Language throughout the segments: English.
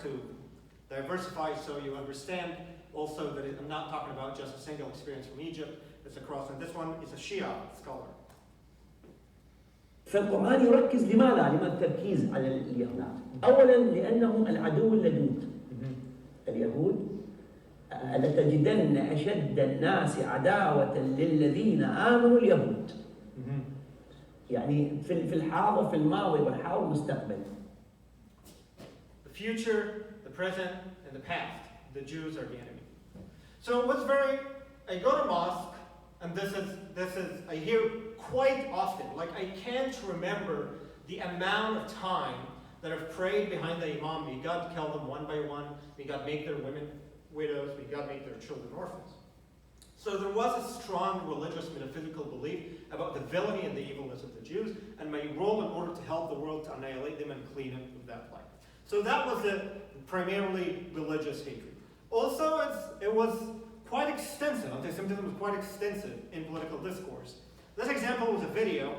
to diversify so you understand also that I'm not talking about just a single experience from Egypt. It's across, and this one is a Shia scholar. فالقرآن يركز لماذا التركيز على اليهود؟ أولاً لأنهم العدو اللدود. اليهود لتجدن أشد الناس عداوة للذين آمنوا اليهود. يعني في الحاضر في الماضي والحاضر والمستقبل. The future, the present, and the past. The Jews are the enemy. So what's I go to mosque, and this is I hear quite often. Like I can't remember the amount of time that I've prayed behind the imam. May God kill them one by one. May God make their women widows. May God make their children orphans. So there was a strong religious metaphysical belief about the villainy and the evilness of the Jews, and my role in order to help the world to annihilate them and clean it of that plight. So that was a primarily religious hatred. Also, it was quite extensive. Anti-Semitism was quite extensive in political discourse. This example was a video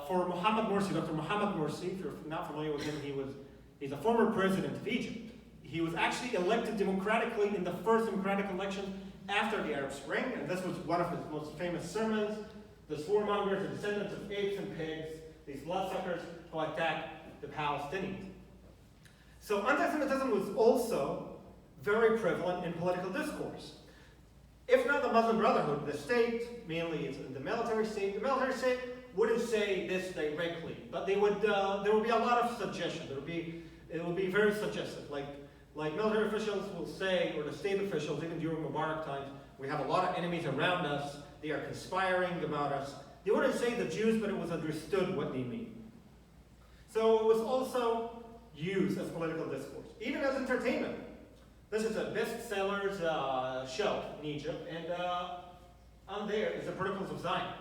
for Mohammed Morsi. Dr. Mohammed Morsi, if you're not familiar with him, he's a former president of Egypt. He was actually elected democratically in the first democratic election after the Arab Spring, and this was one of his most famous sermons. The warmongers, the descendants of apes and pigs, these bloodsuckers who attacked the Palestinians. So anti-Semitism was also very prevalent in political discourse. If not the Muslim Brotherhood, the state, mainly it's the military state wouldn't say this directly, but there would be a lot of suggestion. It would be very suggestive. Like military officials will say, or the state officials, even during Mubarak times, we have a lot of enemies around us, they are conspiring about us. They wouldn't say the Jews, but it was understood what they mean. So it was also used as political discourse, even as entertainment. This is a bestsellers show in Egypt, and on there is the Protocols of Zion,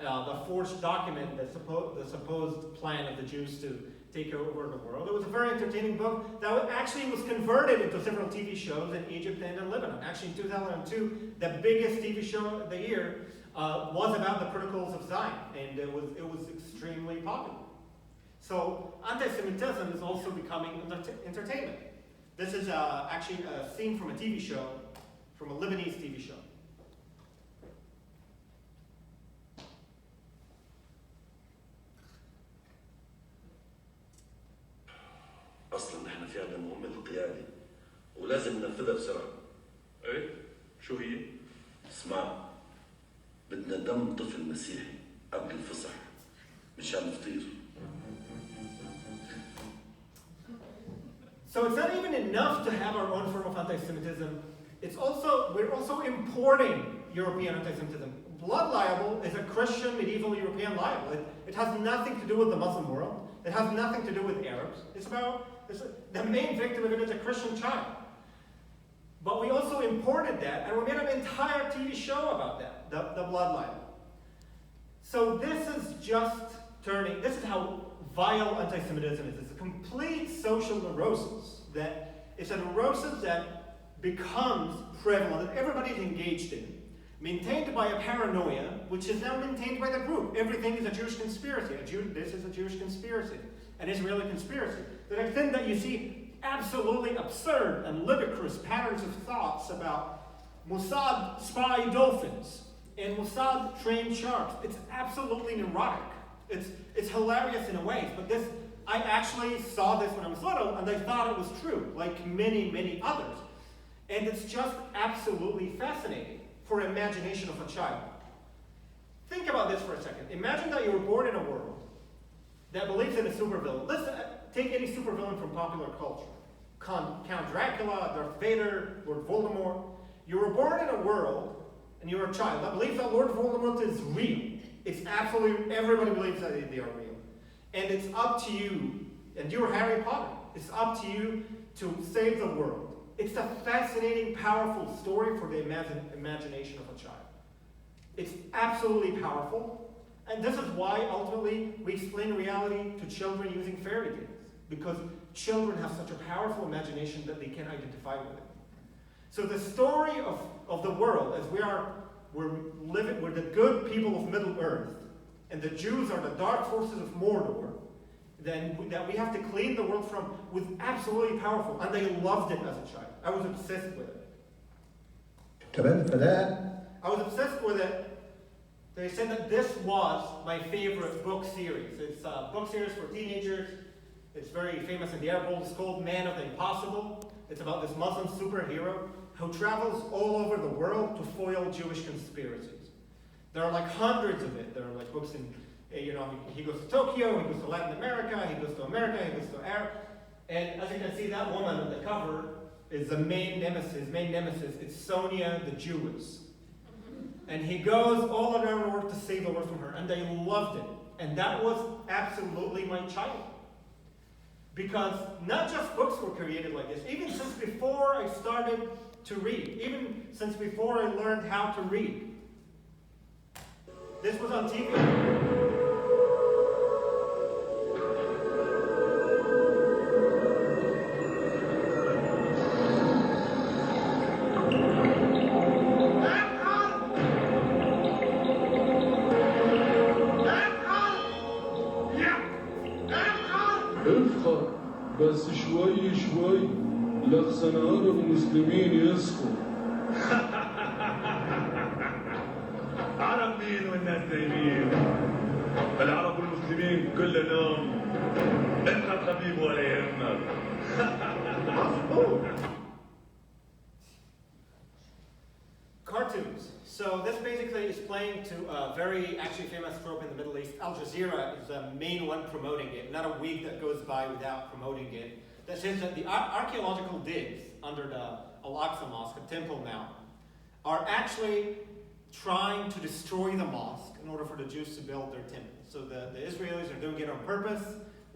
the forged document, the supposed plan of the Jews to take over the world. It was a very entertaining book that actually was converted into several TV shows in Egypt and in Lebanon. Actually, in 2002, the biggest TV show of the year was about the Protocols of Zion, and it was extremely popular. So anti-Semitism is also becoming entertainment. This is actually a scene from a TV show, from a Lebanese TV show. اصلا نحن في عندنا مهمه القياده ولازم ننفذها بسرعه. ايه؟ شو هي؟ اسمع، بدنا دم طفل مسيحي قبل الفصح مشان نفطير. So it's not even enough to have our own form of anti-Semitism. We're also importing European anti-Semitism. Blood libel is a Christian medieval European libel. It has nothing to do with the Muslim world. It has nothing to do with Arabs. The main victim of it is a Christian child. But we also imported that, and we made an entire TV show about that, the blood libel. So this is how vile anti-Semitism is. It's a complete social neurosis. It's a neurosis that becomes prevalent, that everybody's engaged in, maintained by a paranoia, which is now maintained by the group. Everything is a Jewish conspiracy. This is a Jewish conspiracy, an Israeli conspiracy. To the extent that you see absolutely absurd and ludicrous patterns of thoughts about Mossad spy dolphins and Mossad trained sharks. It's absolutely neurotic. It's hilarious in a way, but I actually saw this when I was little, and I thought it was true, like many, many others. And it's just absolutely fascinating for imagination of a child. Think about this for a second. Imagine that you were born in a world that believes in a supervillain. Let's take any supervillain from popular culture. Count Dracula, Darth Vader, Lord Voldemort. You were born in a world, and you're a child that believes that Lord Voldemort is real. It's absolutely, everybody believes that they are real. And it's up to you, and you're Harry Potter, it's up to you to save the world. It's a fascinating, powerful story for the imagination of a child. It's absolutely powerful, and this is why ultimately we explain reality to children using fairy tales, because children have such a powerful imagination that they can identify with it. So the story of the world, as we're the good people of Middle Earth, and the Jews are the dark forces of Mordor. that we have to clean the world from was absolutely powerful, and I loved it as a child. I was obsessed with it. تمام فده I was obsessed with it. They said that this was my favorite book series. It's a book series for teenagers. It's very famous in the Arab world. It's called Man of the Impossible. It's about this Muslim superhero who travels all over the world to foil Jewish conspiracies. There are like hundreds of it. There are like books in, he goes to Tokyo, he goes to Latin America, he goes to America, he goes to Arab. And as you can see, that woman on the cover is the main nemesis. His main nemesis is Sonia the Jewess. And he goes all around the world to save the world from her. And I loved it. And that was absolutely my childhood. Because not just books were created like this. Even since before I started to read. Even since before I learned how to read. This was on TV. افخر بس شوي شوي لخسن عرب مسلمين يسخوا. عرب مين والناس نايمين؟ العرب والمسلمين كلنا انت الحبيب ولا يهمك. Cartoons. So this basically is playing to a very actually famous trope in the Middle East. Al Jazeera is the main one promoting it. Not a week that goes by without promoting it. That says that the archaeological digs under the Al-Aqsa Mosque, a temple now, are actually trying to destroy the mosque in order for the Jews to build their temple. So the Israelis are doing it on purpose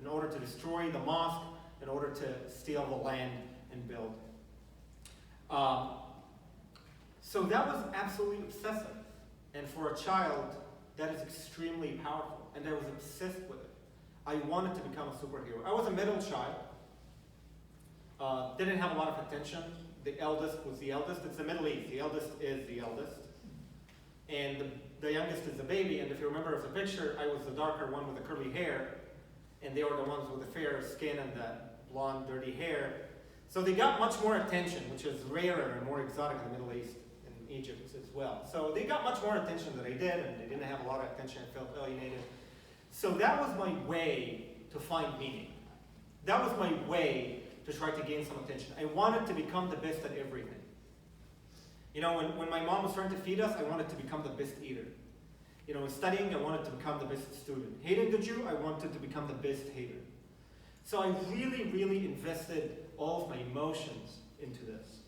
in order to destroy the mosque, in order to steal the land and build. So that was absolutely obsessive. And for a child, that is extremely powerful. And I was obsessed with it. I wanted to become a superhero. I was a middle child. Didn't have a lot of attention. The eldest was the eldest. It's the Middle East. The eldest is the eldest. And the youngest is the baby. And if you remember the picture, I was the darker one with the curly hair. And they were the ones with the fair skin and the blonde, dirty hair. So they got much more attention, which is rarer and more exotic in the Middle East. Egypt as well. So they got much more attention than I did, and they didn't have a lot of attention. I felt alienated. So that was my way to find meaning. That was my way to try to gain some attention. I wanted to become the best at everything. When my mom was trying to feed us, I wanted to become the best eater. Studying, I wanted to become the best student. Hating the Jew, I wanted to become the best hater. So I really, really invested all of my emotions into this.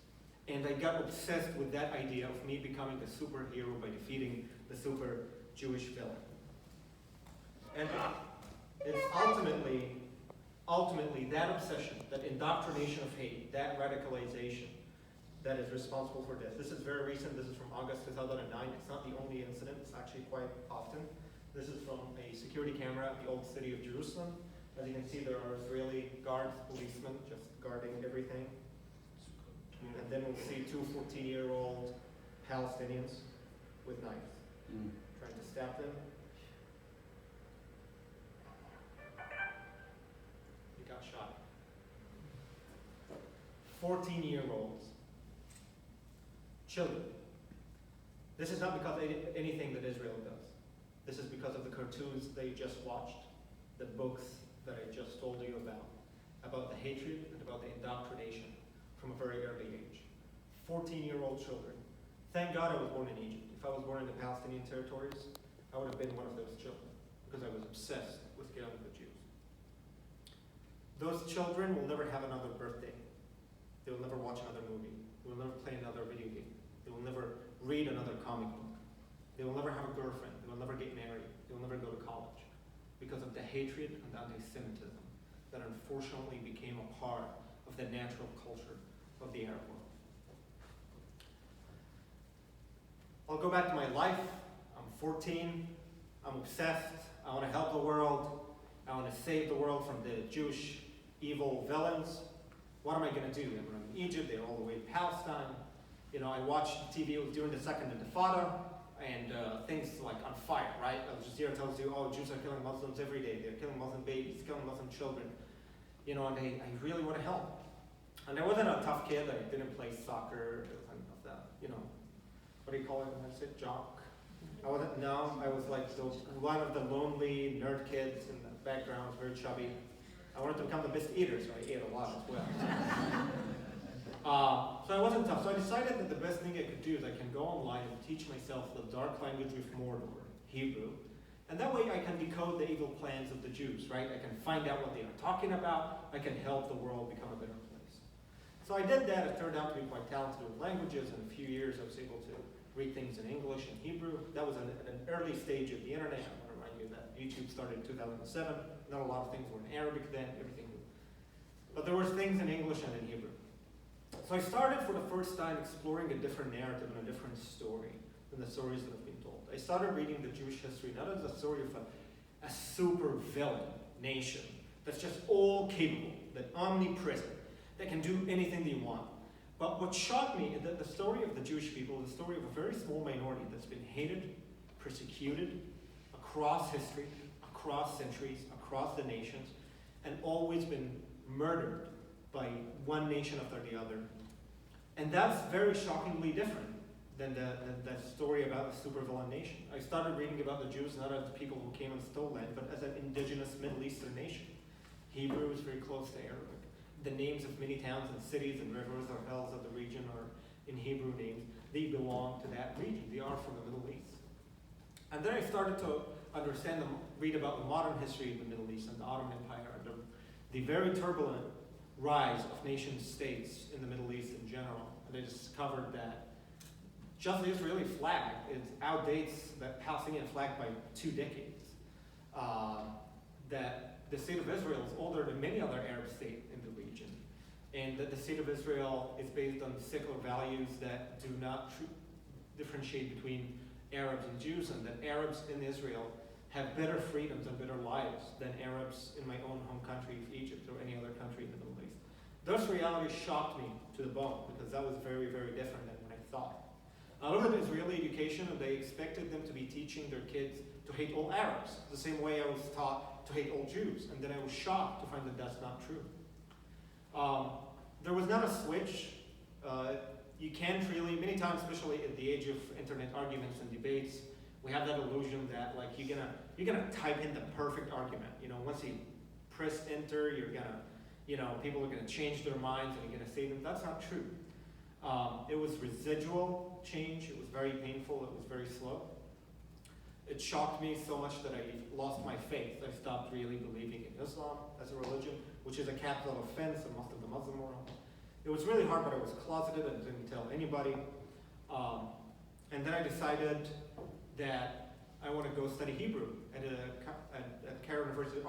And I got obsessed with that idea of me becoming a superhero by defeating the super Jewish villain. And it's ultimately that obsession, that indoctrination of hate, that radicalization that is responsible for this. This is very recent. This is from August 2009. It's not the only incident. It's actually quite often. This is from a security camera at the old city of Jerusalem. As you can see, there are Israeli guards, policemen, just guarding everything. And then we'll see two 14-year-old Palestinians with knives, trying to stab them. He got shot. 14-year-olds. Children. This is not because of anything that Israel does. This is because of the cartoons they just watched, the books that I just told you about the hatred and about the indoctrination from a very early age. 14-year-old children. Thank God I was born in Egypt. If I was born in the Palestinian territories, I would have been one of those children because I was obsessed with killing the Jews. Those children will never have another birthday. They will never watch another movie. They will never play another video game. They will never read another comic book. They will never have a girlfriend. They will never get married. They will never go to college because of the hatred and anti-Semitism that unfortunately became a part of the natural culture of the Arab world. I'll go back to my life. I'm 14. I'm obsessed. I want to help the world. I want to save the world from the Jewish evil villains. What am I going to do? They were in Egypt. They were all the way in Palestine. I watched TV during the Second Intifada. and things like on fire, right? Al Jazeera tells you, oh, Jews are killing Muslims every day. They're killing Muslim babies, killing Muslim children. You know, and I really want to help. And I wasn't a tough kid. I didn't play soccer. You know, what do you call it? That's it, jock. I was like one of the lonely nerd kids in the background, very chubby. I wanted to become the best eater, so I ate a lot as well. So I wasn't tough. So I decided that the best thing I could do is I can go online and teach myself the dark language of Mordor, Hebrew, and that way I can decode the evil plans of the Jews, right? I can find out what they are talking about. I can help the world become a better place. So I did that. It turned out to be quite talented with languages. In a few years, I was able to read things in English and Hebrew. That was at an early stage of the internet. I want to remind you that YouTube started in 2007. Not a lot of things were in Arabic then, everything. But there were things in English and in Hebrew. So I started for the first time exploring a different narrative and a different story than the stories that have been told. I started reading the Jewish history not as a story of a super villain nation that's just all capable, that omnipresent, that can do anything they want. But what shocked me is that the story of the Jewish people is the story of a very small minority that's been hated, persecuted across history, across centuries, across the nations, and always been murdered by one nation after the other. And that's very shockingly different than the story about the supervillain nation. I started reading about the Jews not as the people who came and stole land, but as an indigenous Middle Eastern nation. Hebrew is very close to Arabic. The names of many towns and cities and rivers or hills of the region are in Hebrew names. They belong to that region. They are from the Middle East. And then I started to understand read about the modern history of the Middle East and the Ottoman Empire and the very turbulent rise of nation states in the Middle East in general. And I discovered that just the Israeli flag outdates that Palestinian flag by 2 decades. That the state of Israel is older than many other Arab states in the region. And that the state of Israel is based on secular values that do not differentiate between Arabs and Jews, and that Arabs in Israel have better freedoms and better lives than Arabs in my own home country of Egypt or any other country in the Middle East. Those realities shocked me to the bone because that was very, very different than what I thought. I looked at Israeli education and they expected them to be teaching their kids to hate all Arabs, the same way I was taught to hate all Jews. And then I was shocked to find that that's not true. There was not a switch. You can't really, many times, especially at the age of internet arguments and debates, we have that illusion that like you're gonna type in the perfect argument. You know, once you press enter, people are gonna change their minds and you're gonna say them. That's not true. It was residual change. It was very painful. It was very slow. It shocked me so much that I lost my faith. I stopped really believing in Islam as a religion, which is a capital offense in most of the Muslim world. It was really hard, but I was closeted and didn't tell anybody. And then I decided that I want to go study Hebrew at Cairo University.